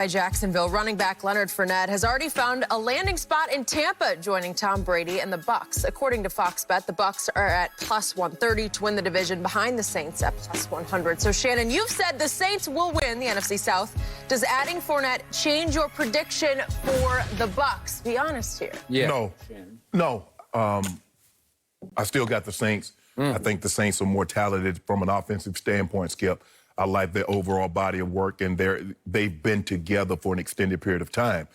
By Jacksonville, running back Leonard Fournette has already found a landing spot in Tampa, joining Tom Brady and the Bucs. According to Fox Bet, the Bucs are at plus 130 to win the division, behind the Saints at plus 100. So, Shannon, you've said the Saints will win the NFC South. Does adding Fournette change your prediction for the Bucs? Be honest here. Yeah. No. I still got the Saints. I think the Saints are more talented from an offensive standpoint, Skip. I like their overall body of work, and they've been together for an extended period of time.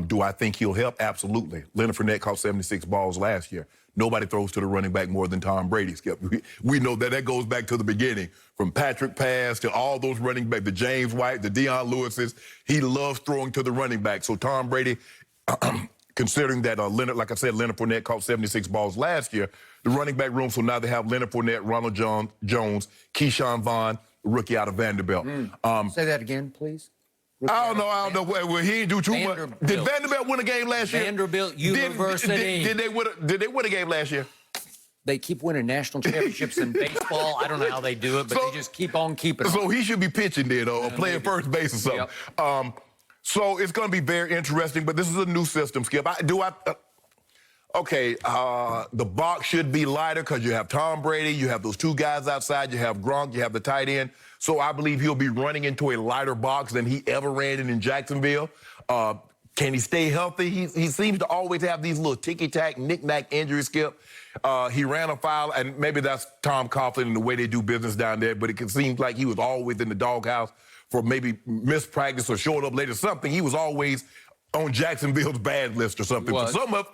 Do I think he'll help? Absolutely. Leonard Fournette caught 76 balls last year. Nobody throws to the running back more than Tom Brady, Skip. We know that goes back to the beginning, from Patrick Pass to all those running backs, the James White, the Deion Lewises. He loves throwing to the running back. So Tom Brady, considering that Leonard Fournette caught 76 balls last year, the running back room, so now they have Leonard Fournette, Ronald Jones, Keyshawn Vaughn, rookie out of Vanderbilt. Say that again, please. I don't know. Well, he didn't do too much. Did Vanderbilt win a game last year? Vanderbilt University. Did they win a game last year? They keep winning national championships in baseball. I don't know how they do it, but they just keep on keeping it. So he should be pitching then, or playing first base or something. Yep. So it's going to be very interesting, but this is a new system, Skip. Okay, the box should be lighter because you have Tom Brady, you have those two guys outside, you have Gronk, you have the tight end. So I believe he'll be running into a lighter box than he ever ran in Jacksonville. Can he stay healthy? He seems to always have these little ticky-tack, knick-knack injuries, Skip. He ran a foul, and maybe that's Tom Coughlin and the way they do business down there, but it seems like he was always in the doghouse for maybe missed practice or showed up late or something. He was always on Jacksonville's bad list or something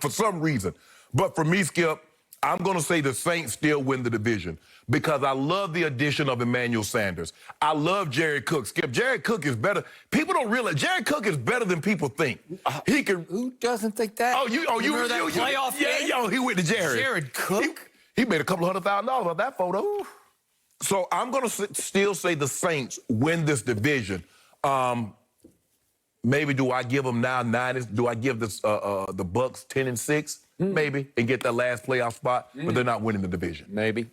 for some reason. But for me, Skip, I'm going to say the Saints still win the division because I love the addition of Emmanuel Sanders. I love Jared Cook. Skip, Jared Cook is better. People don't realize Jared Cook is better than people think. He can. Who doesn't think that? You remember that playoff game? Yeah, he went to Jared. Jared Cook? He made a couple $100,000 off that photo. Ooh. So I'm going to still say the Saints win this division. Maybe do I give them now 9? Do I give this the Bucs 10-6? Maybe, and get that last playoff spot, but they're not winning the division. Maybe.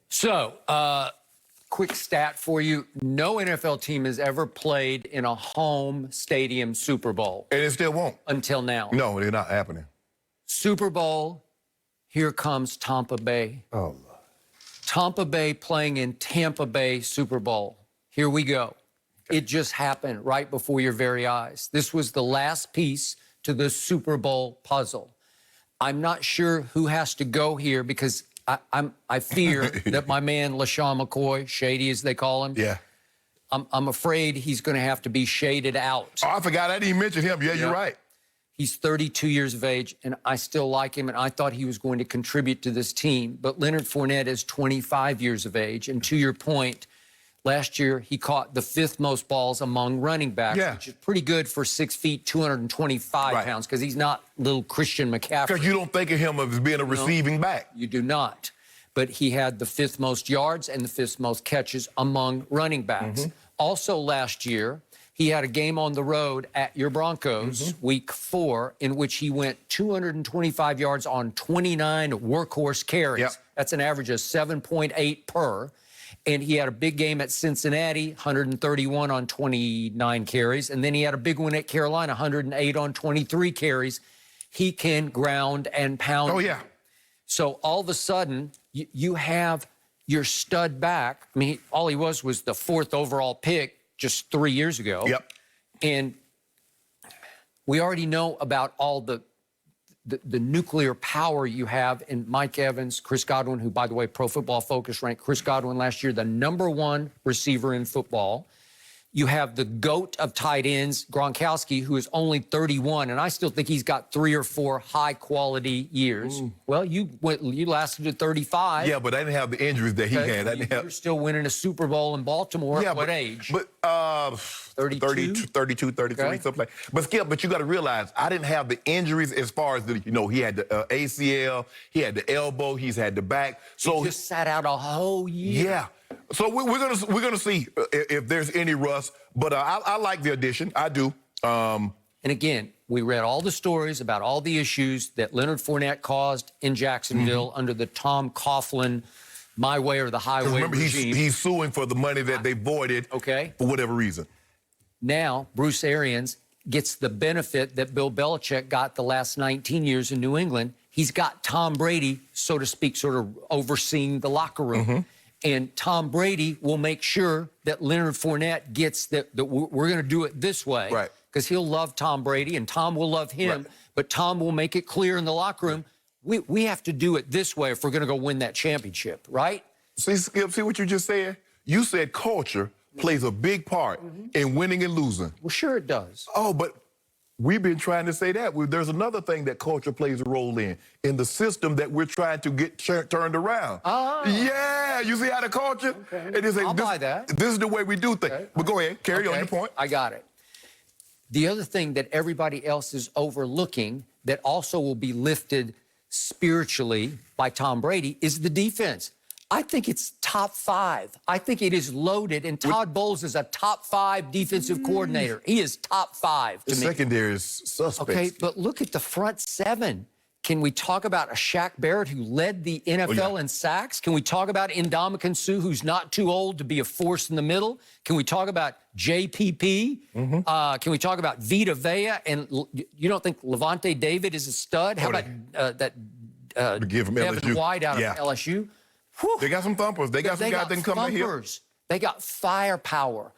So, quick stat for you. No NFL team has ever played in a home stadium Super Bowl. And it still won't. Until now. No, they're not happening. Super Bowl, here comes Tampa Bay. Oh, Lord. Tampa Bay playing in Tampa Bay Super Bowl. Here we go. It just happened right before your very eyes. This was the last piece to the Super Bowl puzzle. I'm not sure who has to go here because I fear that my man LaShawn McCoy, Shady as they call him, I'm afraid he's going to have to be shaded out. Oh, I forgot. I didn't even mention him. Yeah, you're right. He's 32 years of age, and I still like him, and I thought he was going to contribute to this team. But Leonard Fournette is 25 years of age, and to your point, last year, he caught the 5th most balls among running backs, which is pretty good for 6 feet, 225 pounds, because he's not little Christian McCaffrey. Because you don't think of him as being a receiving back. You do not. But he had the 5th most yards and the 5th most catches among running backs. Also last year, he had a game on the road at your Broncos, week 4, in which he went 225 yards on 29 workhorse carries. That's an average of 7.8 per. And he had a big game at Cincinnati, 131 on 29 carries. And then he had a big one at Carolina, 108 on 23 carries. He can ground and pound. Oh, yeah. So all of a sudden, you have your stud back. I mean, all he was the 4th overall pick just 3 years ago. Yep. And we already know about all the nuclear power you have in Mike Evans, Chris Godwin, who, by the way, Pro Football Focus ranked Chris Godwin last year the #1 receiver in football. You have the GOAT of tight ends, Gronkowski, who is only 31, and I still think he's got 3 or 4 high-quality years. Well, you lasted to 35. Yeah, but I didn't have the injuries that he had. You're still winning a Super Bowl in Baltimore at what age? But 32, 33, something like that. But Skip, you got to realize, I didn't have the injuries as far as, he had the ACL, he had the elbow, he's had the back. So he just sat out a whole year. Yeah. So we're gonna see if there's any rust. But I like the addition. I do. And again, we read all the stories about all the issues that Leonard Fournette caused in Jacksonville under the Tom Coughlin my way or the highway regime. He's suing for the money that they voided for whatever reason. Now, Bruce Arians gets the benefit that Bill Belichick got the last 19 years in New England. He's got Tom Brady, so to speak, sort of overseeing the locker room. And Tom Brady will make sure that Leonard Fournette gets that we're going to do it this way. Right. Because he'll love Tom Brady and Tom will love him. Right. But Tom will make it clear in the locker room, we have to do it this way if we're going to go win that championship, right? See, Skip, see what you just said? You said culture plays a big part in winning and losing. Well, sure it does. Oh, but we've been trying to say that. There's another thing that culture plays a role in the system that we're trying to get turned around. Yeah, you see how the culture? Okay. It is I'll buy that. This is the way we do things. Okay. But go ahead, carry on your point. I got it. The other thing that everybody else is overlooking that also will be lifted spiritually by Tom Brady is the defense. I think it's top 5. I think it is loaded, and Todd Bowles is a top 5 defensive coordinator. He is top 5 to The me. secondary is suspect. Okay, but look at the front 7. Can we talk about a Shaq Barrett who led the NFL in sacks? Can we talk about Ndamukong Suh, who's not too old to be a force in the middle? Can we talk about JPP? Can we talk about Vita Vea? And you don't think Levante David is a stud? How about Give him Devin LSU. White out of LSU? Whew. They got some thumpers. They got some guys that can come in here. thumpers. They got firepower.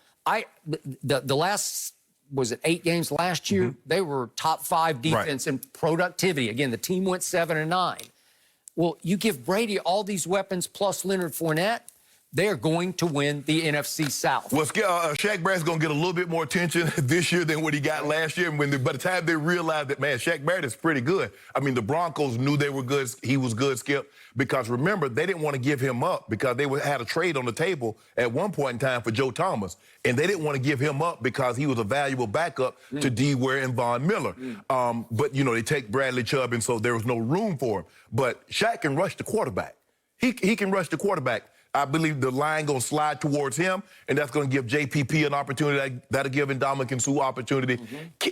The last, was it 8 games last year? They were top 5 defense in productivity. Again, the team went 7-9. Well, you give Brady all these weapons plus Leonard Fournette, they're going to win the NFC South. Well, Shaq Barrett's going to get a little bit more attention this year than what he got last year. And by the time they realized that, man, Shaq Barrett is pretty good. I mean, the Broncos knew they were good. He was good, Skip. Because remember, they didn't want to give him up because they had a trade on the table at one point in time for Joe Thomas. And they didn't want to give him up because he was a valuable backup to D. Ware and Von Miller. But, you know, they take Bradley Chubb, and so there was no room for him. But Shaq can rush the quarterback. He can rush the quarterback. I believe the line going to slide towards him, and that's going to give JPP an opportunity. That'll give Ndamukong Suh opportunity.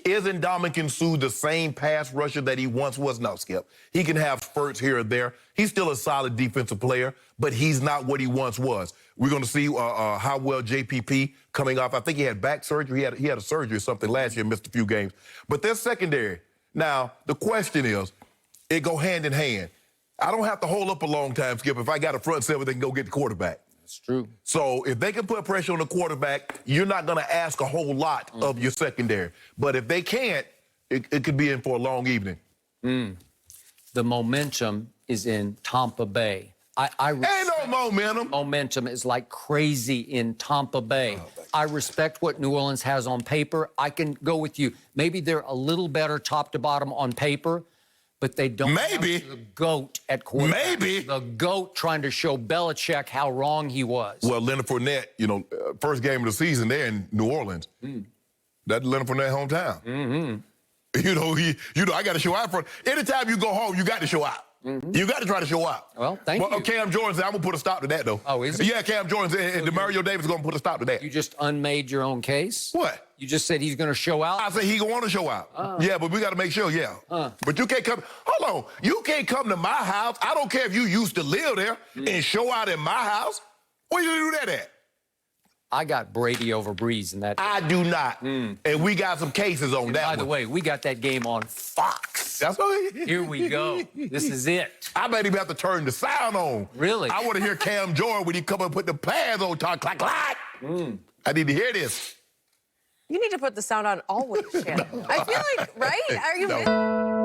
Is Ndamukong Suh the same pass rusher that he once was? No, Skip. He can have spurts here or there. He's still a solid defensive player, but he's not what he once was. We're going to see how well JPP coming off. I think he had back surgery. He had a surgery or something last year, missed a few games. But they're secondary. Now, the question is, it go hand in hand. I don't have to hold up a long time, Skip. If I got a front seven, they can go get the quarterback. That's true. So if they can put pressure on the quarterback, you're not going to ask a whole lot of your secondary. But if they can't, it could be in for a long evening. The momentum is in Tampa Bay. Ain't no momentum. Momentum is like crazy in Tampa Bay. I respect what New Orleans has on paper. I can go with you. Maybe they're a little better top to bottom on paper, but they don't have the GOAT at quarterback. The GOAT trying to show Belichick how wrong he was. Well, Leonard Fournette, you know, first game of the season there in New Orleans. That's Leonard Fournette hometown. You know, I got to show out for it. Anytime you go home, you got to show out. You got to try to show out. Well, thank you. Cam Jordan said, I'm going to put a stop to that, though. Oh, is he? Yeah, Cam Jordan said, and Demario Davis is going to put a stop to that. You just unmade your own case? What? You just said he's going to show out? I said he going to want to show out. Yeah, but we got to make sure, But you can't come, hold on. You can't come to my house. I don't care if you used to live there and show out in my house. Where you do that at? I got Brady over Breeze in that. I do not. And we got some cases on that one. By the way, we got that game on Fox. That's what Here we go. This is it. I might even have to turn the sound on. Really? I want to hear Cam Jordan when he come and put the pads on top. Clack, clack. I need to hear this. You need to put the sound on always, Shannon. I feel like, right? Are you?